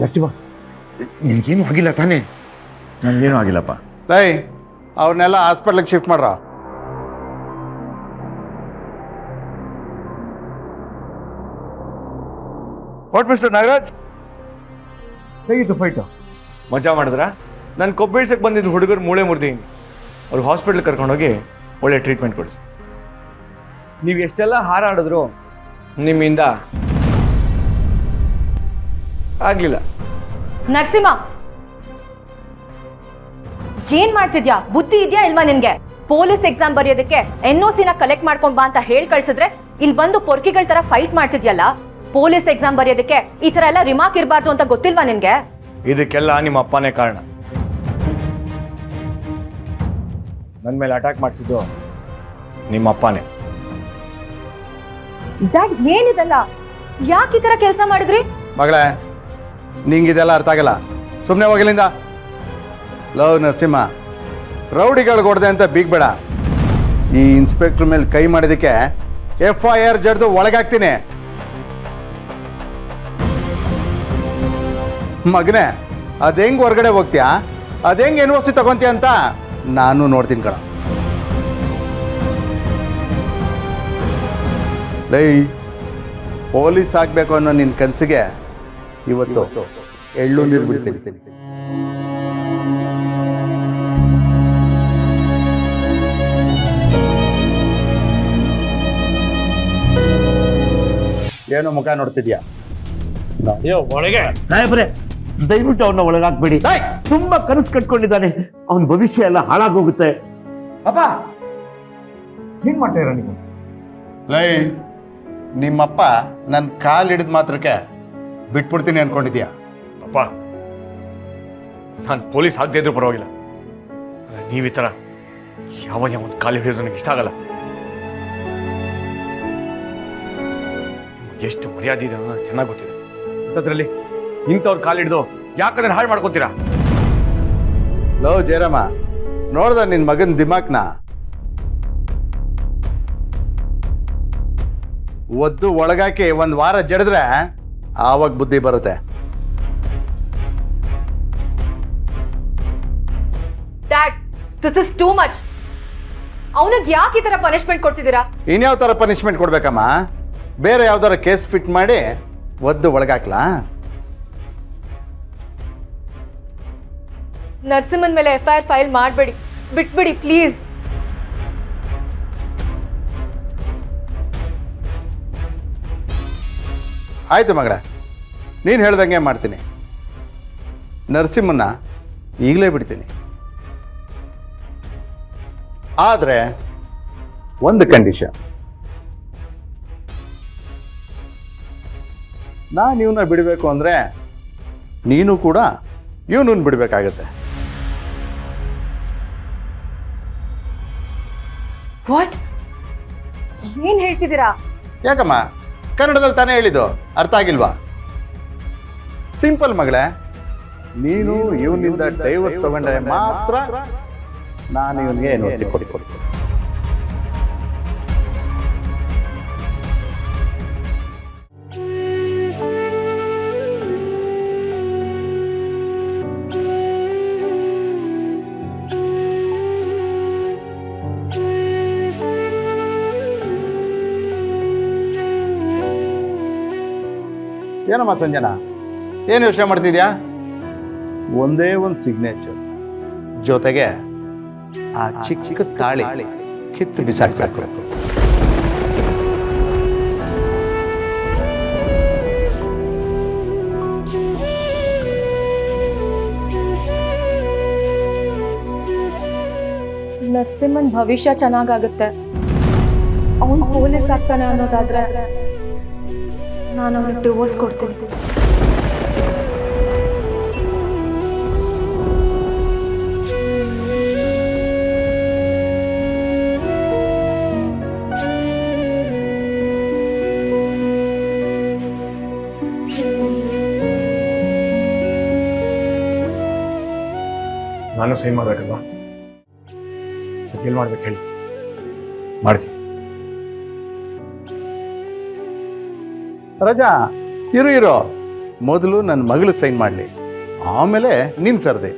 ನರಸಿಂಹ ನಿನಗೇನು ಆಗಿಲ್ಲ ತಾನೇ? ನನಗೇನು ಆಗಿಲ್ಲಪ್ಪ. ಲೈ ಅವ್ರನ್ನೆಲ್ಲ ಹಾಸ್ಪಿಟ್ಲಿಗೆ ಶಿಫ್ಟ್ ಮಾಡ್ರ. ವಾಟ್ ಮಿಸ್ಟರ್ ನಾಗರಾಜ್, ಹೇಗಿತ್ತು ಫೈಟು? ಮಜಾ ಮಾಡಿದ್ರ? ನಾನು ಕೊಬ್ಬಿಳ್ಸಕ್ಕೆ ಬಂದಿದ್ದು ಹುಡುಗರು ಮೂಳೆ ಮುರಿದೀನಿ. ಅವ್ರು ಹಾಸ್ಪಿಟ್ಲ್ ಕರ್ಕೊಂಡೋಗಿ ಒಳ್ಳೆ ಟ್ರೀಟ್ಮೆಂಟ್ ಕೊಡಿಸಿ. ನೀವು ಎಷ್ಟೆಲ್ಲ ಹಾರಾಡಿದ್ರು ನಿಮ್ಮಿಂದ ಆಗಲಿಲ್ಲ. ನರಸಿಂಹ, ಏನ್ ಮಾಡ್ತಿದ್ಯಾ? ಬುದ್ಧಿ ಇದೆಯಾ ಇಲ್ವಾ ನಿನ್ಗೆ? ಪೊಲೀಸ್ ಎಕ್ಸಾಮ್ ಬರೆಯೋದಕ್ಕೆ NOC ನ ಕಲೆಕ್ಟ್ ಮಾಡ್ಕೊಂಡ್ ಬಾ ಅಂತ ಹೇಳಿ ಕಳ್ಸಿದ್ರೆ ಇಲ್ಲಿ ಬಂದು ಪೊರ್ಕಿಗಳ ತರ ಫೈಟ್ ಮಾಡ್ತಿದ್ಯಲ್ಲ. ಪೊಲೀಸ್ ಎಕ್ಸಾಮ್ ಬರೆಯೋದಕ್ಕೆ ಈ ತರ ಎಲ್ಲ ರಿಮಾರ್ಕ್ ಇರಬಾರ್ದು ಅಂತ ಗೊತ್ತಿಲ್ವಾ ನಿನ್ಗೆ? ಇದಕ್ಕೆಲ್ಲ ನಿಮ್ಮ ಅಪ್ಪನೇ ಕಾರಣ. ನನ್ನ ಮೇಲೆ ಅಟ್ಯಾಕ್ ಮಾಡಿಸಿದ್ದು ನಿಮ್ಮ ಅಪ್ಪನೇ. ಡ್ಯಾಡ್, ಏನಿದಲ್ಲ? ಯಾಕೆ ಈ ತರ ಕೆಲಸ ಮಾಡಿದ್ರಿ? ಮಗಳೇ, ನಿಂಗಿದೆಲ್ಲ ಅರ್ಥ ಆಗಲ್ಲ. ಸುಮ್ಮನೆ ಹೋಗಲಿಂದ. ಲವ್ ನರಸಿಂಹ, ರೌಡಿಗಳು ಕೊಡದೆ ಅಂತ ಬೀಗ್ಬೇಡ. ಈ ಇನ್ಸ್ಪೆಕ್ಟರ್ ಮೇಲೆ ಕೈ ಮಾಡಿದಕ್ಕೆ FIR ಜಡ್ದು ಒಳಗಾಗ್ತೀನಿ. ಮಗನೇ, ಅದು ಹೆಂಗೆ ಹೊರಗಡೆ ಹೋಗ್ತೀಯಾ, ಅದು ಹೆಂಗೆ NOC ತಗೊಂತೀಯ ಅಂತ ನಾನು ನೋಡ್ತೀನಿ ಕಣ. ಲೈ, ಪೊಲೀಸ್ ಆಗಬೇಕು ಅನ್ನೋ ನಿನ್ನ ಕನಸಿಗೆ ಇವತ್ತು ಎಳ್ಳು ನೀರು ಬಿಡ್ತೀನಿ. ಏನೋ ಮುಖ ನೋಡ್ತಿದ್ಯಾ? ಒಳಗೆ ಸಾಹೇಬ್ರೆ, ದಯವಿಟ್ಟು ಅವನ್ನ ಒಳಗಾಕ್ಬೇಡಿ. ತುಂಬಾ ಕನಸು ಕಟ್ಕೊಂಡಿದ್ದಾನೆ. ಅವನ ಭವಿಷ್ಯ ಎಲ್ಲ ಹಾಳಾಗೋಗುತ್ತೆ. ಅಪ್ಪ, ಏನ್ ಮಾಡ್ತಾ ಇರ ನೀವು? ಲೈ, ನಿಮ್ಮಪ್ಪ ನನ್ನ ಕಾಲು ಹಿಡಿದ ಮಾತ್ರಕ್ಕೆ ಬಿಟ್ಬಿಡ್ತೀನಿ ಅನ್ಕೊಂಡಿದ್ಯಾ? ಅಪ್ಪ, ನಾನು ಪೊಲೀಸ್ ಆಗದೆ ಇದ್ರೂ ಪರವಾಗಿಲ್ಲ. ನೀವು ಈ ಥರ ಯಾವ ಒಂದು ಕಾಲು ಹಿಡಿಯೋದು ನನಗೆ ಇಷ್ಟ ಆಗಲ್ಲ. ಎಷ್ಟು ಮರ್ಯಾದೆ ಇದೆ ಅನ್ನೋದು ಚೆನ್ನಾಗಿ ಗೊತ್ತಿದೆ. ಅಂಥದ್ರಲ್ಲಿ ಇಂಥವ್ರು ಕಾಲು ಹಿಡಿದು ಯಾಕಂದ್ರೆ ಹಾಳು ಮಾಡ್ಕೊತೀರಾ? ಲೋ ಜಯರಾಮ, ನೋಡ್ದ ನಿನ್ನ ಮಗನ ದಿಮಾಕ್ನ? ಒದ್ದು ಒಳಗಾಕಿ ಒಂದು ವಾರ ಜಡಿದ್ರೆ ಆವಾಗ ಬುದ್ಧಿ ಬರುತ್ತೆ. Dad, this is too much. ಅವನಿಗೆ ಯಾಕೆ ಈ ತರ ಪನಿಷ್ಮೆಂಟ್ ಕೊಡ್ತಿದ್ದೀರಾ? ಇನ್ಯಾವ ಥರ ಪನಿಷ್ಮೆಂಟ್ ಕೊಡ್ಬೇಕಮ್ಮ? ಬೇರೆ ಯಾವ್ದಾರ ಕೇಸ್ ಫಿಟ್ ಮಾಡಿ ಒದ್ದು ಒಳಗಾಕ್ಲಾ? ನರಸಿಂಹನ್ ಮೇಲೆ FIR ಫೈಲ್ ಮಾಡಬೇಡಿ, ಬಿಟ್ಬಿಡಿ ಪ್ಲೀಸ್. ಆಯ್ತು ಮಗಳ, ನೀನು ಹೇಳ್ದಂಗೆ ಮಾಡ್ತೀನಿ. ನರಸಿಂಹನ್ನ ಈಗಲೇ ಬಿಡ್ತೀನಿ. ಆದರೆ ಒಂದು ಕಂಡೀಷನ್. ನಾನು ಇವನ್ನ ಬಿಡಬೇಕು ಅಂದರೆ ನೀನು ಕೂಡ ಇವನನ್ನು ಬಿಡಬೇಕಾಗತ್ತೆ. ವಾಟ್? ಏನ್ ಹೇಳ್ತಿದ್ದೀರಾ? ಯಾಕಮ್ಮ, ಕನ್ನಡದಲ್ಲಿ ತಾನೇ ಹೇಳಿದ್ದು, ಅರ್ಥ ಆಗಿಲ್ವಾ? ಸಿಂಪಲ್ ಮಗಳೇ, ನೀನು ಇವನಿಂದ ಡೈವರ್ಸ್ ತಗೊಂಡ್ರೆ ಮಾತ್ರ ನಾನು ಇವನಿಗೆ NOC ಕೊಡ್ತೀನಿ. ಏನಮ್ಮ ಸಂಜನಾ, ಏನು ಯೋಚನೆ ಮಾಡ್ತಿದ್ಯಾ? ಒಂದೇ ಒಂದು ಸಿಗ್ನೇಚರ್ ಜೊತೆಗೆ ಆ ಚಿಕ್ಕ ಚಿಕ್ಕ ತಾಳಿ ಕಿತ್ತು ಬಿಸಾಕ್ಬೇಕು. ನರಸಿಂಹನ್ ಭವಿಷ್ಯ ಚೆನ್ನಾಗಾಗುತ್ತೆ. ಅವನು ಪೊಲೀಸ್ ಆಗ್ತಾನೆ ಅನ್ನೋದಾದ್ರೆ ನಾನು ಅವನಿಗೆ ಡಿವೋರ್ಸ್ ಕೊಡ್ತೀನಿ. ನಾನು ಸಹಿ ಮಾಡ್ಬೇಕಲ್ವಾ? ಎಲ್ಲಿ ಮಾಡ್ಬೇಕು ಹೇಳಿ, ಮಾಡ್ತೀನಿ. ರಜಾ, ಇರು, ಮೊದಲು ನನ್ನ ಮಗಳು ಸೈನ್ ಮಾಡಲಿ, ಆಮೇಲೆ ನೀನು ಸರ್ದೆ.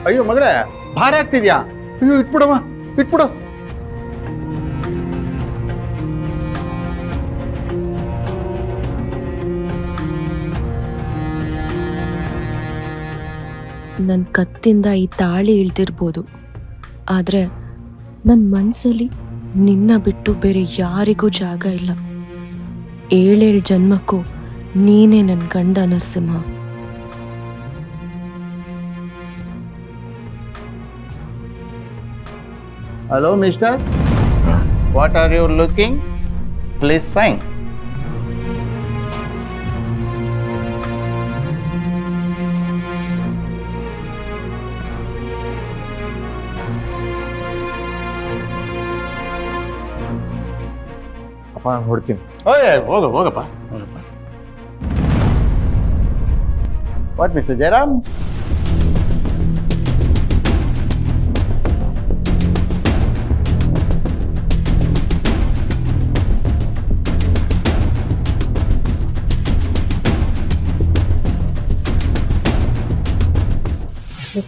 ಅಯ್ಯೋ ಮಗಳೇ, ಭಾರ ಆಗ್ತಿದ್ಯಾ? ಅಯ್ಯೋ ಇಟ್ಬಿಡಮ್ಮ, ಇಟ್ಬಿಡು. ನನ್ನ ಕತ್ತಿಂದ ಈ ತಾಳಿ ಇಳ್ದಿರ್ಬೋದು, ಆದರೆ ನನ್ನ ಮನಸ್ಸಲ್ಲಿ ನಿನ್ನ ಬಿಟ್ಟು ಬೇರೆ ಯಾರಿಗೂ ಜಾಗ ಇಲ್ಲ. 7 ಜನ್ಮಕ್ಕೂ ನೀನೇ ನನ್ನ ಗಂಡ Narasimha. Hello mister, what are you looking? Please sign. ಅಪ್ಪ ನಾನು ಹೊಡ್ತೀನಿ. ಓಯ್ ಹೋಗಪ್ಪ ಹೋಗಪ್ಪ. What mister Jayaram?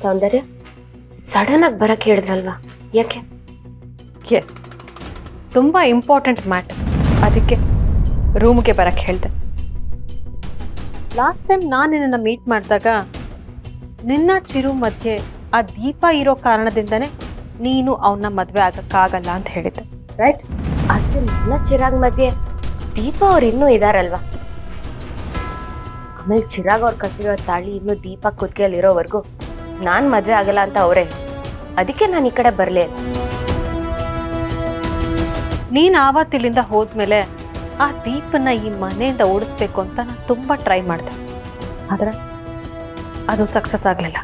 Soundarya sudden ಆಗಿ ಬರಕ್ಕೆ ಹೇಳಿದ್ರಲ್ವಾ, ಯಾಕೆ? ಎಸ್, ತುಂಬ ಇಂಪಾರ್ಟೆಂಟ್ ಮ್ಯಾಟರ್, ಅದಕ್ಕೆ ರೂಮ್ಗೆ ಬರಕ್ಕೆ ಹೇಳಿದೆ. ಲಾಸ್ಟ್ ಟೈಮ್ ನಾನು ನಿನ್ನನ್ನು ಮೀಟ್ ಮಾಡಿದಾಗ ನಿನ್ನ ಚಿರು ಮಧ್ಯೆ ಆ ದೀಪ ಇರೋ ಕಾರಣದಿಂದನೇ ನೀನು ಅವನ್ನ ಮದುವೆ ಆಗಕ್ಕಾಗಲ್ಲ ಅಂತ ಹೇಳಿದ್ದೆ, ರೈಟ್? ಅದು ನನ್ನ ಚಿರಾಗ್ ಮಧ್ಯೆ ದೀಪ ಅವ್ರು ಇನ್ನೂ ಇದಾರಲ್ವಾ. ಆಮೇಲೆ ಚಿರಾಗ್ ಅವ್ರು ಕಟ್ಟಿರೋ ತಾಳಿ ಇನ್ನೂ ದೀಪ ಕುತ್ತಿಗೆಯಲ್ಲಿರೋವರೆಗೂ ನಾನು ಮದುವೆ ಆಗಲ್ಲ ಅಂತ ಅವರೇ, ಅದಕ್ಕೆ ನಾನು ಈ ಕಡೆ ಬರಲೇ ಇಲ್ಲ. ನೀನು ಆವತ್ತಿಲ್ಲಿಂದ ಹೋದ್ಮೇಲೆ ಆ ದೀಪನ ಈ ಮನೆಯಿಂದ ಓಡಿಸ್ಬೇಕು ಅಂತ ನಾನು ತುಂಬ ಟ್ರೈ ಮಾಡಿದೆ, ಆದರೆ ಅದು ಸಕ್ಸಸ್ ಆಗಲಿಲ್ಲ.